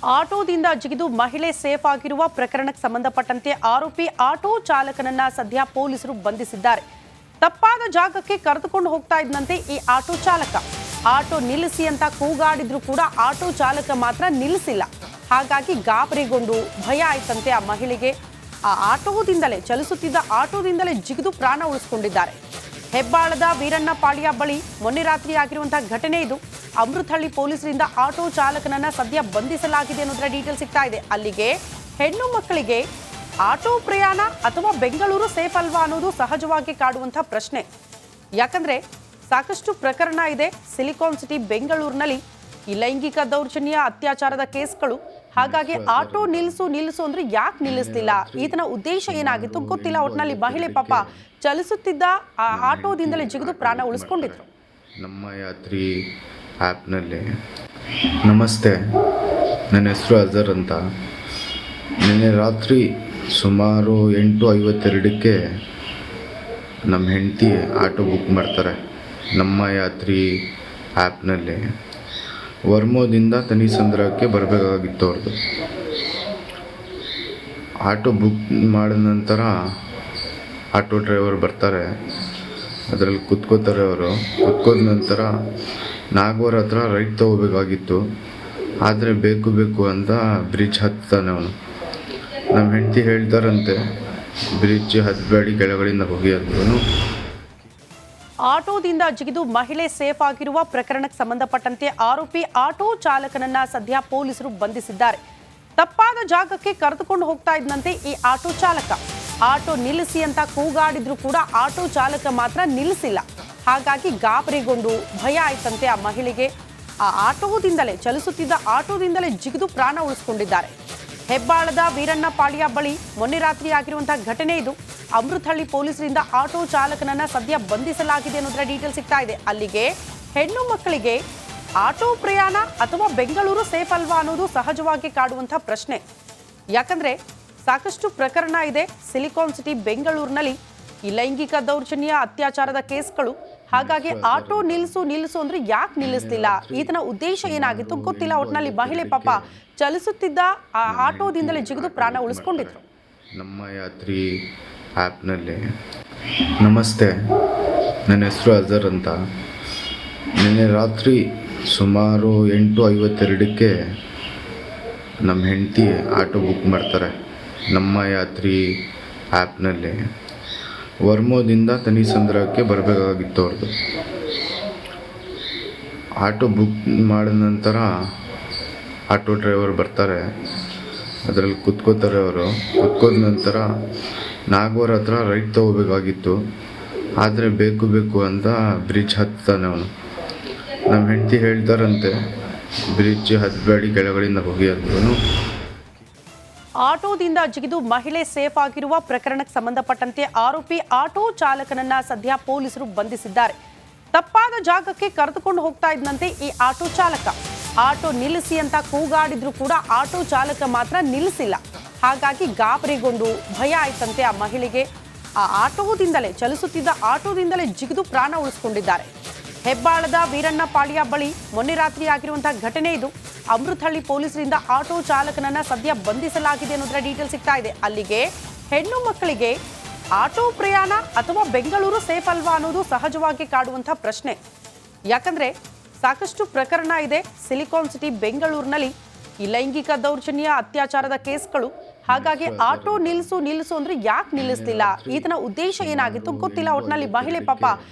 ಆಟೋದಿಂದ ಜಿಗಿದು ಮಹಿಳೆ ಸೇಫ್ ಆಗಿರುವ ಪ್ರಕರಣಕ್ಕೆ ಸಂಬಂಧಪಟ್ಟಂತೆ ಆರೋಪಿ ಆಟೋ ಚಾಲಕನನ್ನ ಸದ್ಯ ಪೊಲೀಸರು ಬಂಧಿಸಿದ್ದಾರೆ. ತಪ್ಪಾದ ಜಾಗಕ್ಕೆ ಕರೆದುಕೊಂಡು ಹೋಗ್ತಾ ಇದ್ದಂತೆ ಈ ಆಟೋ ಚಾಲಕ ಆಟೋ ನಿಲ್ಲಿಸಿ ಅಂತ ಕೂಗಾಡಿದ್ರು ಕೂಡ ಆಟೋ ಚಾಲಕ ಮಾತ್ರ ನಿಲ್ಲಿಸಿಲ್ಲ. ಹಾಗಾಗಿ ಗಾಬರಿಗೊಂಡು ಭಯ ಆಯ್ತಂತೆ ಆ ಮಹಿಳೆಗೆ. ಆ ಆಟೋದಿಂದಲೇ ಚಲಿಸುತ್ತಿದ್ದ ಆಟೋದಿಂದಲೇ ಜಿಗಿದು ಪ್ರಾಣ ಉಳಿಸಿಕೊಂಡಿದ್ದಾರೆ. ಹೆಬ್ಬಾಳದ ವೀರಣ್ಣ ಪಾಳ್ಯ ಬಳಿ ಮೊನ್ನೆ ರಾತ್ರಿ ಆಗಿರುವಂತಹ ಘಟನೆ ಇದು. ಅಮೃತಹಳ್ಳಿ ಪೊಲೀಸರಿಂದ ಆಟೋ ಚಾಲಕನನ್ನ ಸದ್ಯ ಬಂಧಿಸಲಾಗಿದೆ ಅನ್ನೋದರ ಡೀಟೇಲ್ ಸಿಗ್ತಾ ಇದೆ. ಅಲ್ಲಿಗೆ ಹೆಣ್ಣು ಮಕ್ಕಳಿಗೆ ಆಟೋ ಪ್ರಯಾಣ ಅಥವಾ ಬೆಂಗಳೂರು ಸೇಫ್ ಅಲ್ವಾ ಅನ್ನೋದು ಸಹಜವಾಗಿ ಕಾಡುವಂತಹ ಪ್ರಶ್ನೆ. ಯಾಕಂದ್ರೆ ಸಾಕಷ್ಟು ಪ್ರಕರಣ ಇದೆ ಸಿಲಿಕಾನ್ ಸಿಟಿ ಬೆಂಗಳೂರಿನಲ್ಲಿ ಈ ಲೈಂಗಿಕ ದೌರ್ಜನ್ಯ ಅತ್ಯಾಚಾರದ ಕೇಸ್ಗಳು. ಹಾಗಾಗಿ ಆಟೋ ನಿಲ್ಲಿಸು ಅಂದ್ರೆ ಯಾಕೆ ನಿಲ್ಲಿಸ್ತಿಲ್ಲ, ಈತನ ಉದ್ದೇಶ ಏನಾಗಿತ್ತು ಗೊತ್ತಿಲ್ಲ. ಒಟ್ಟಿನಲ್ಲಿ ಮಹಿಳೆ ಪಾಪ ಚಲಿಸುತ್ತಿದ್ದ ಆ ಆಟೋದಿಂದಲೇ ಜಿಗಿದು ಪ್ರಾಣ ಉಳಿಸ್ಕೊಂಡಿದ್ರು. ನಮ್ಮ ಯಾತ್ರಿ ಆ್ಯಪ್ನಲ್ಲಿ ನಮಸ್ತೆ, ನನ್ನ ಹೆಸರು ಅಜರ್ ಅಂತ. ನಿನ್ನೆ ರಾತ್ರಿ ಸುಮಾರು 8:52ಕ್ಕೆ ನಮ್ಮ ಹೆಂಡತಿ ಆಟೋ ಬುಕ್ ಮಾಡ್ತಾರೆ. ನಮ್ಮ ಯಾತ್ರಿ ಆ್ಯಪ್ನಲ್ಲಿ ವರ್ಮೋದಿಂದ ತನಿಸಂದ್ರಕ್ಕೆ ಬರಬೇಕಾಗಿತ್ತು ಅವ್ರದ್ದು. ಆಟೋ ಬುಕ್ ಮಾಡಿದ ನಂತರ ಆಟೋ ಡ್ರೈವರ್ ಬರ್ತಾರೆ, ಅದರಲ್ಲಿ ಕುತ್ಕೋತಾರೆ. ಅವರು ಕುತ್ಕೋದ ನಂತರ ನಾಗವರ ಹತ್ರ ರೈಟ್ ತೊಗೋಬೇಕಾಗಿತ್ತು. ಆದರೆ ಬೇಕು ಅಂತ ಬ್ರಿಡ್ಜ್ ಹತ್ತಾನೆ ಅವನು. ನಮ್ಮ ಹೆಂಡತಿ ಹೇಳ್ತಾರಂತೆ, ಬ್ರಿಡ್ಜ್ ಹತ್ತಬೇಡಿ, ಕೆಳಗಡೆಯಿಂದ ಹೋಗಿ ಅಂದ್ರೂ. ಆಟೋದಿಂದ ಜಿಗಿದು ಮಹಿಳೆ ಸೇಫ್ ಆಗಿರುವ ಪ್ರಕರಣಕ್ಕೆ ಸಂಬಂಧಪಟ್ಟಂತೆ ಆರೋಪಿ ಆಟೋ ಚಾಲಕನನ್ನ ಸದ್ಯ ಪೊಲೀಸರು ಬಂಧಿಸಿದ್ದಾರೆ. ತಪ್ಪಾದ ಜಾಗಕ್ಕೆ ಕರೆದುಕೊಂಡು ಹೋಗ್ತಾ ಇದ್ದಂತೆ ಈ ಆಟೋ ಚಾಲಕ ಆಟೋ ನಿಲ್ಲಿಸಿ ಅಂತ ಕೂಗಾಡಿದ್ರು ಕೂಡ ಆಟೋ ಚಾಲಕ ಮಾತ್ರ ನಿಲ್ಲಿಸಿಲ್ಲ. ಹಾಗಾಗಿ ಗಾಬರಿಗೊಂಡು ಭಯ ಆಯ್ತಂತೆ ಆ ಮಹಿಳೆಗೆ. ಆ ಆಟೋದಿಂದಲೇ ಚಲಿಸುತ್ತಿದ್ದ ಆಟೋದಿಂದಲೇ ಜಿಗಿದು ಪ್ರಾಣ ಉಳಿಸಿಕೊಂಡಿದ್ದಾರೆ. ಹೆಬ್ಬಾಳದ ವೀರಣ್ಣ ಪಾಳ್ಯ ಬಳಿ ಮೊನ್ನೆ ರಾತ್ರಿ ಆಗಿರುವಂತಹ ಘಟನೆ ಇದು. ಅಮೃತಹಳ್ಳಿ ಪೊಲೀಸರಿಂದ ಆಟೋ ಚಾಲಕನನ್ನ ಸದ್ಯ ಬಂಧಿಸಲಾಗಿದೆ ಅನ್ನೋದರ ಡೀಟೇಲ್ ಸಿಗ್ತಾ ಇದೆ. ಅಲ್ಲಿಗೆ ಹೆಣ್ಣು ಮಕ್ಕಳಿಗೆ ಆಟೋ ಪ್ರಯಾಣ ಅಥವಾ ಬೆಂಗಳೂರು ಸೇಫ್ ಅಲ್ವಾ ಅನ್ನೋದು ಸಹಜವಾಗಿ ಕಾಡುವಂತಹ ಪ್ರಶ್ನೆ. ಯಾಕಂದ್ರೆ ಸಾಕಷ್ಟು ಪ್ರಕರಣ ಇದೆ ಸಿಲಿಕಾನ್ ಸಿಟಿ ಬೆಂಗಳೂರಿನಲ್ಲಿ ಈ ಲೈಂಗಿಕ ದೌರ್ಜನ್ಯ ಅತ್ಯಾಚಾರದ ಕೇಸ್ಗಳು. ಹಾಗಾಗಿ ಆಟೋ ನಿಲ್ಲಿಸು ಅಂದ್ರೆ ಯಾಕೆ ನಿಲ್ಲಿಸ್ತಿಲ್ಲ, ಈತನ ಉದ್ದೇಶ ಏನಾಗಿತ್ತು ಗೊತ್ತಿಲ್ಲ. ಒಟ್ಟಿನಲ್ಲಿ ಮಹಿಳೆ ಪಾಪ ಚಲಿಸುತ್ತಿದ್ದ ಆ ಆಟೋದಿಂದಲೇ ಜಿಗಿದು ಪ್ರಾಣ ಉಳಿಸ್ಕೊಂಡಿದ್ರು. ನಮ್ಮ ಯಾತ್ರಿ ಆ್ಯಪ್ನಲ್ಲಿ ನಮಸ್ತೆ, ನನ್ನ ಹೆಸರು ಅಜರ್ ಅಂತ. ನಿನ್ನೆ ರಾತ್ರಿ ಸುಮಾರು 8:52ಕ್ಕೆ ನಮ್ಮ ಹೆಂಡತಿ ಆಟೋ ಬುಕ್ ಮಾಡ್ತಾರೆ. ನಮ್ಮ ಯಾತ್ರಿ ಆ್ಯಪ್ನಲ್ಲಿ ವರ್ಮೋದಿಂದ ತನಿಸಂದ್ರಕ್ಕೆ ಬರಬೇಕಾಗಿತ್ತು ಅವ್ರದ್ದು. ಆಟೋ ಬುಕ್ ಮಾಡಿದ ನಂತರ ಆಟೋ ಡ್ರೈವರ್ ಬರ್ತಾರೆ, ಅದರಲ್ಲಿ ಕುತ್ಕೋತಾರೆ. ಅವರು ಕುತ್ಕೋದ ನಂತರ ನಾಗವರ ಹತ್ರ ರೈಟ್ ತೊಗೋಬೇಕಾಗಿತ್ತು. ಆದರೆ ಬೇಕು ಅಂತ ಬ್ರಿಡ್ಜ್ ಹತ್ತಾನೆ ಅವನು. ನಮ್ಮ ಹೆಂಡತಿ ಹೇಳ್ತಾರಂತೆ, ಬ್ರಿಡ್ಜ್ ಹತ್ತಬೇಡಿ, ಕೆಳಗಡೆಯಿಂದ ಹೋಗಿ ಅಂದ್ರೂ. ಆಟೋದಿಂದ ಜಿಗಿದು ಮಹಿಳೆ ಸೇಫ್ ಆಗಿರುವ ಪ್ರಕರಣಕ್ಕೆ ಸಂಬಂಧಪಟ್ಟಂತೆ ಆರೋಪಿ ಆಟೋ ಚಾಲಕನನ್ನ ಸದ್ಯ ಪೊಲೀಸರು ಬಂಧಿಸಿದ್ದಾರೆ. ತಪ್ಪಾದ ಜಾಗಕ್ಕೆ ಕರೆದುಕೊಂಡು ಹೋಗ್ತಾ ಇದ್ದಂತೆ ಈ ಆಟೋ ಚಾಲಕ ಆಟೋ ನಿಲ್ಲಿಸಿ ಅಂತ ಕೂಗಾಡಿದ್ರು ಕೂಡ ಆಟೋ ಚಾಲಕ ಮಾತ್ರ ನಿಲ್ಲಿಸಿಲ್ಲ. ಹಾಗಾಗಿ ಗಾಬರಿಗೊಂಡು ಭಯ ಆಯ್ತಂತೆ ಆ ಮಹಿಳೆಗೆ. ಆ ಆಟೋದಿಂದಲೇ ಚಲಿಸುತ್ತಿದ್ದ ಆಟೋದಿಂದಲೇ ಜಿಗಿದು ಪ್ರಾಣ ಉಳಿಸ್ಕೊಂಡಿದ್ದಾರೆ. ಹೆಬ್ಬಾಳದ ವೀರಣ್ಣ ಪಾಳ್ಯ ಬಳಿ ಮೊನ್ನೆ ರಾತ್ರಿ ಆಗಿರುವಂತಹ ಘಟನೆ ಇದು. ಅಮೃತಹಳ್ಳಿ ಪೊಲೀಸರಿಂದ ಆಟೋ ಚಾಲಕನನ್ನ ಸದ್ಯ ಬಂಧಿಸಲಾಗಿದೆ ಅನ್ನೋದರ ಡೀಟೇಲ್ ಸಿಗ್ತಾ ಇದೆ. ಅಲ್ಲಿಗೆ ಹೆಣ್ಣು ಮಕ್ಕಳಿಗೆ ಆಟೋ ಪ್ರಯಾಣ ಅಥವಾ ಬೆಂಗಳೂರು ಸೇಫ್ ಅಲ್ವಾ ಅನ್ನೋದು ಸಹಜವಾಗಿ ಕಾಡುವಂತಹ ಪ್ರಶ್ನೆ. ಯಾಕಂದ್ರೆ ಸಾಕಷ್ಟು ಪ್ರಕರಣ ಇದೆ ಸಿಲಿಕಾನ್ ಸಿಟಿ ಬೆಂಗಳೂರಿನಲ್ಲಿ ಈ ಲೈಂಗಿಕ ದೌರ್ಜನ್ಯ ಅತ್ಯಾಚಾರದ ಕೇಸ್ಗಳು. ಹಾಗಾಗಿ ಆಟೋ ನಿಲ್ಲಿಸು ಅಂದ್ರೆ ಯಾಕೆ ನಿಲ್ಲಿಸ್ತಿಲ್ಲ, ಈತನ ಉದ್ದೇಶ ಏನಾಗಿತ್ತು ಗೊತ್ತಿಲ್ಲ. ಒಟ್ಟಿನಲ್ಲಿ ಮಹಿಳೆ ಪಾಪ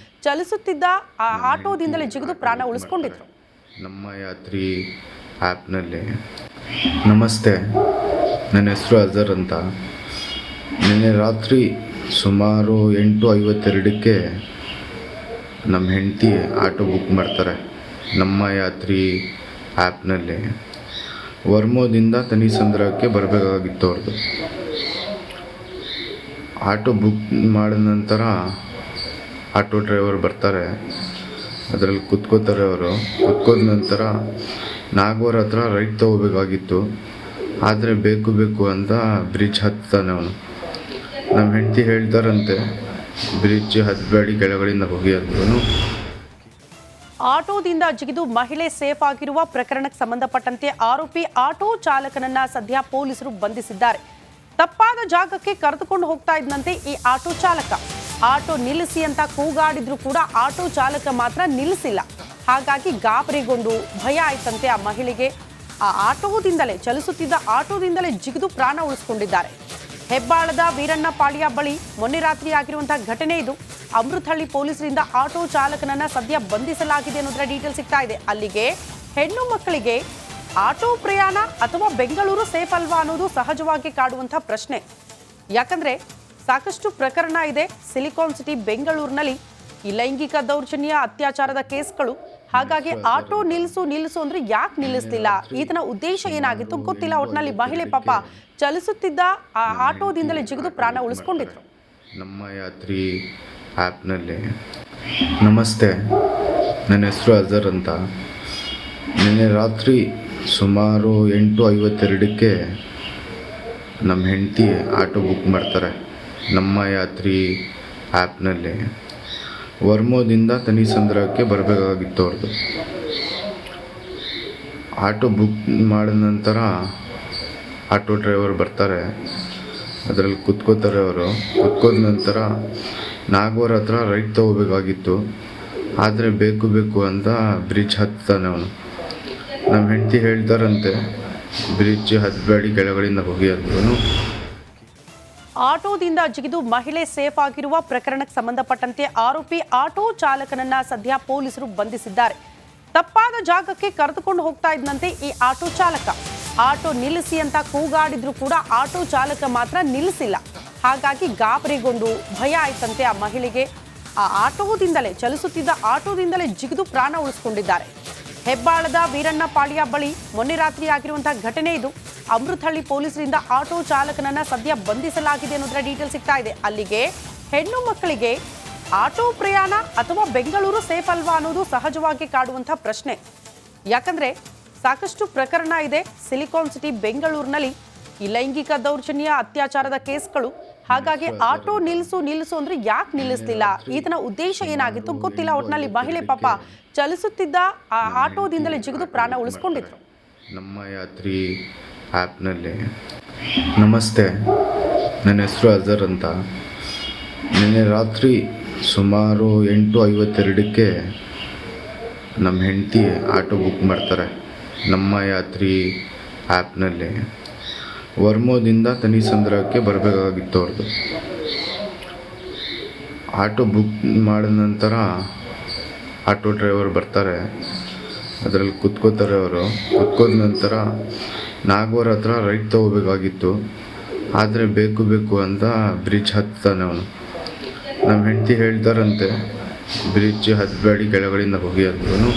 ಚಲಿಸುತ್ತಿದ್ದ ಆ ಆಟೋದಿಂದಲೇ ಜಿಗಿದು ಪ್ರಾಣ ಉಳಿಸ್ಕೊಂಡಿದ್ರು. ನಮ್ಮ ಯಾತ್ರಿ ಆ್ಯಪ್ನಲ್ಲಿ ನಮಸ್ತೆ, ನನ್ನ ಹೆಸರು ಅಜರ್ ಅಂತ. ನಿನ್ನೆ ರಾತ್ರಿ ಸುಮಾರು 8:52ಕ್ಕೆ ನಮ್ಮ ಹೆಂಡತಿ ಆಟೋ ಬುಕ್ ಮಾಡ್ತಾರೆ. ನಮ್ಮ ಯಾತ್ರಿ ಆ್ಯಪ್ನಲ್ಲಿ ವರ್ಮೋದಿಂದ ತನಿಸಂದ್ರಕ್ಕೆ ಬರಬೇಕಾಗಿತ್ತು ಅವ್ರದ್ದು. ಆಟೋ ಬುಕ್ ಮಾಡಿದ ನಂತರ ಆಟೋ ಡ್ರೈವರ್ ಬರ್ತಾರೆ, ಅದರಲ್ಲಿ ಕುತ್ಕೋತಾರೆ. ಅವರು ಕುತ್ಕೋದ ನಂತರ ನಾಗವರ ಹತ್ರ ರೈಟ್ ತೊಗೋಬೇಕಾಗಿತ್ತು. ಆದರೆ ಬೇಕು ಅಂತ ಬ್ರಿಡ್ಜ್ ಹತ್ತಾನೆ ಅವನು. ನಮ್ಮ ಹೆಂಡತಿ ಹೇಳ್ತಾರಂತೆ, ಬ್ರಿಡ್ಜ್ ಹತ್ತಬೇಡಿ, ಕೆಳಗಡೆಯಿಂದ ಹೋಗಿ ಅಂದ್ರೂ. ಆಟೋದಿಂದ ಜಿಗಿದು ಮಹಿಳೆ ಸೇಫ್ ಆಗಿರುವ ಪ್ರಕರಣಕ್ಕೆ ಸಂಬಂಧಪಟ್ಟಂತೆ ಆರೋಪಿ ಆಟೋ ಚಾಲಕನನ್ನ ಸದ್ಯ ಪೊಲೀಸರು ಬಂಧಿಸಿದ್ದಾರೆ. ತಪ್ಪಾದ ಜಾಗಕ್ಕೆ ಕರೆದುಕೊಂಡು ಹೋಗ್ತಾ ಇದ್ದಂತೆ ಈ ಆಟೋ ಚಾಲಕ ಆಟೋ ನಿಲ್ಲಿಸಿ ಅಂತ ಕೂಗಾಡಿದ್ರು ಕೂಡ ಆಟೋ ಚಾಲಕ ಮಾತ್ರ ನಿಲ್ಲಿಸಿಲ್ಲ. ಹಾಗಾಗಿ ಗಾಬರಿಗೊಂಡು ಭಯ ಆಯ್ತಂತೆ ಆ ಮಹಿಳೆಗೆ. ಆ ಆಟೋದಿಂದಲೇ ಚಲಿಸುತ್ತಿದ್ದ ಆಟೋದಿಂದಲೇ ಜಿಗಿದು ಪ್ರಾಣ ಉಳಿಸಿಕೊಂಡಿದ್ದಾರೆ. ಹೆಬ್ಬಾಳದ ವೀರಣ್ಣ ಪಾಳ್ಯ ಬಳಿ ಮೊನ್ನೆ ರಾತ್ರಿ ಆಗಿರುವಂತಹ ಘಟನೆ ಇದು. ಅಮೃತಹಳ್ಳಿ ಪೊಲೀಸರಿಂದ ಆಟೋ ಚಾಲಕನನ್ನ ಸದ್ಯ ಬಂಧಿಸಲಾಗಿದೆ ಅನ್ನೋದರ ಡೀಟೇಲ್ ಸಿಗ್ತಾ ಇದೆ. ಅಲ್ಲಿಗೆ ಹೆಣ್ಣು ಮಕ್ಕಳಿಗೆ ಆಟೋ ಪ್ರಯಾಣ ಅಥವಾ ಬೆಂಗಳೂರು ಸೇಫ್ ಅಲ್ವಾ ಅನ್ನೋದು ಸಹಜವಾಗಿ ಕಾಡುವಂತಹ ಪ್ರಶ್ನೆ. ಯಾಕಂದ್ರೆ ಸಾಕಷ್ಟು ಪ್ರಕರಣ ಇದೆ ಸಿಲಿಕಾನ್ ಸಿಟಿ ಬೆಂಗಳೂರಿನಲ್ಲಿ ಈ ಲೈಂಗಿಕ ದೌರ್ಜನ್ಯ ಅತ್ಯಾಚಾರದ ಕೇಸ್ಗಳು. ಹಾಗಾಗಿ ಆಟೋ ನಿಲ್ಲಿಸು ಅಂದ್ರೆ ಯಾಕೆ ನಿಲ್ಲಿಸ್ಲಿಲ್ಲ, ಈತನ ಉದ್ದೇಶ ಏನಾಗಿತ್ತು ಗೊತ್ತಿಲ್ಲ. ಒಟ್ಟಿನಲ್ಲಿ ಮಹಿಳೆ ಪಾಪ ಚಲಿಸುತ್ತಿದ್ದ ಆ ಆಟೋದಿಂದಲೇ ಜಿಗಿದು ಪ್ರಾಣ ಉಳಿಸ್ಕೊಂಡಿದ್ರು. ನಮ್ಮ ಯಾತ್ರಿ ಆ್ಯಪ್ನಲ್ಲಿ ನಮಸ್ತೆ, ನನ್ನ ಹೆಸರು ಅಜರ್ ಅಂತ. ನಿನ್ನೆ ರಾತ್ರಿ ಸುಮಾರು 8:52ಕ್ಕೆ ನಮ್ಮ ಹೆಂಡತಿ ಆಟೋ ಬುಕ್ ಮಾಡ್ತಾರೆ. ನಮ್ಮ ಯಾತ್ರಿ ಆ್ಯಪ್ನಲ್ಲಿ ವರ್ಮೋದಿಂದ ತನಿಸಂದ್ರಕ್ಕೆ ಬರಬೇಕಾಗಿತ್ತು ಅವ್ರದ್ದು. ಆಟೋ ಬುಕ್ ಮಾಡಿದ ನಂತರ ಆಟೋ ಡ್ರೈವರ್ ಬರ್ತಾರೆ, ಅದರಲ್ಲಿ ಕುತ್ಕೋತಾರೆ. ಅವರು ಕುತ್ಕೋದ ನಂತರ ನಾಗವರ ಹತ್ರ ರೈಟ್ ತೊಗೋಬೇಕಾಗಿತ್ತು, ಆದರೆ ಬೇಕು ಅಂತ ಬ್ರಿಡ್ಜ್ ಹತ್ತಾನೆ ಅವನು. ನಮ್ಮ ಹೆಂಡತಿ ಹೇಳ್ತಾರಂತೆ ಬ್ರಿಡ್ಜ್ ಹತ್ತಬೇಡಿ, ಕೆಳಗಡೆಯಿಂದ ಹೋಗಿ ಅಂದ್ರೂ. ಆಟೋದಿಂದ ಜಿಗಿದು ಮಹಿಳೆ ಸೇಫ್ ಆಗಿರುವ ಪ್ರಕರಣಕ್ಕೆ ಸಂಬಂಧಪಟ್ಟಂತೆ ಆರೋಪಿ ಆಟೋ ಚಾಲಕನನ್ನ ಸದ್ಯ ಪೊಲೀಸರು ಬಂಧಿಸಿದ್ದಾರೆ. ತಪ್ಪಾದ ಜಾಗಕ್ಕೆ ಕರೆದುಕೊಂಡು ಹೋಗ್ತಾ ಇದ್ದಂತೆ ಈ ಆಟೋ ಚಾಲಕ ಆಟೋ ನಿಲ್ಲಿಸಿ ಅಂತ ಕೂಗಾಡಿದ್ರು ಕೂಡ ಆಟೋ ಚಾಲಕ ಮಾತ್ರ ನಿಲ್ಲಿಸಿಲ್ಲ. ಹಾಗಾಗಿ ಗಾಬರಿಗೊಂಡು ಭಯ ಆಯ್ತಂತೆ ಆ ಮಹಿಳೆಗೆ. ಆ ಆಟೋದಿಂದಲೇ ಚಲಿಸುತ್ತಿದ್ದ ಆಟೋದಿಂದಲೇ ಜಿಗಿದು ಪ್ರಾಣ ಉಳಿಸಿಕೊಂಡಿದ್ದಾರೆ. ಹೆಬ್ಬಾಳದ ವೀರಣ್ಣ ಪಾಳ್ಯ ಬಳಿ ಮೊನ್ನೆ ರಾತ್ರಿ ಆಗಿರುವಂತಹ ಘಟನೆ ಇದು. ಅಮೃತಹಳ್ಳಿ ಪೊಲೀಸರಿಂದ ಆಟೋ ಚಾಲಕನನ್ನ ಸದ್ಯ ಬಂಧಿಸಲಾಗಿದೆ ಅನ್ನೋದರ ಡೀಟೇಲ್ ಸಿಗ್ತಾ ಇದೆ. ಅಲ್ಲಿಗೆ ಹೆಣ್ಣು ಮಕ್ಕಳಿಗೆ ಆಟೋ ಪ್ರಯಾಣ ಅಥವಾ ಬೆಂಗಳೂರು ಸೇಫ್ ಅಲ್ವಾ ಅನ್ನೋದು ಸಹಜವಾಗಿ ಕಾಡುವಂತಹ ಪ್ರಶ್ನೆ. ಯಾಕಂದ್ರೆ ಸಾಕಷ್ಟು ಪ್ರಕರಣ ಇದೆ ಸಿಲಿಕಾನ್ ಸಿಟಿ ಬೆಂಗಳೂರಿನಲ್ಲಿ ಈ ಲೈಂಗಿಕ ದೌರ್ಜನ್ಯ ಅತ್ಯಾಚಾರದ ಕೇಸ್ಗಳು. ಹಾಗಾಗಿ ಆಟೋ ನಿಲ್ಲಿಸು ಅಂದ್ರೆ ಯಾಕೆ ನಿಲ್ಲಿಸ್ಲಿಲ್ಲ, ಈತನ ಉದ್ದೇಶ ಏನಾಗಿತ್ತು ಗೊತ್ತಿಲ್ಲ. ಒಟ್ಟಿನಲ್ಲಿ ಮಹಿಳೆ ಪಾಪ ಚಲಿಸುತ್ತಿದ್ದ ಆ ಆಟೋದಿಂದಲೇ ಜಿಗಿದು ಪ್ರಾಣ ಉಳಿಸ್ಕೊಂಡಿದ್ರು. ನಮ್ಮ ಯಾತ್ರಿ ಆ್ಯಪ್ನಲ್ಲಿ ನಮಸ್ತೆ, ನನ್ನ ಹೆಸರು ಅಜರ್ ಅಂತ. ನಿನ್ನೆ ರಾತ್ರಿ ಸುಮಾರು 8:52ಕ್ಕೆ ನಮ್ಮ ಹೆಂಡತಿ ಆಟೋ ಬುಕ್ ಮಾಡ್ತಾರೆ. ನಮ್ಮ ಯಾತ್ರಿ ಆ್ಯಪ್ನಲ್ಲಿ ವರ್ಮೋದಿಂದ ತನಿಸಂದ್ರಕ್ಕೆ ಬರಬೇಕಾಗಿತ್ತು ಅವ್ರದ್ದು. ಆಟೋ ಬುಕ್ ಮಾಡಿದ ನಂತರ ಆಟೋ ಡ್ರೈವರ್ ಬರ್ತಾರೆ, ಅದರಲ್ಲಿ ಕುತ್ಕೋತಾರೆ. ಅವರು ಕುತ್ಕೋದ ನಂತರ ನಾಗವರ ಹತ್ರ ರೈಟ್ ತೊಗೋಬೇಕಾಗಿತ್ತು, ಆದರೆ ಬೇಕು ಅಂತ ಬ್ರಿಡ್ಜ್ ಹತ್ತಾನೆ ಅವನು. ನಮ್ಮ ಹೆಂಡತಿ ಹೇಳ್ತಾರಂತೆ ಬ್ರಿಡ್ಜ್ ಹತ್ತಬೇಡಿ, ಕೆಳಗಡೆಯಿಂದ ಹೋಗಿ ಅಂದ್ರೂ.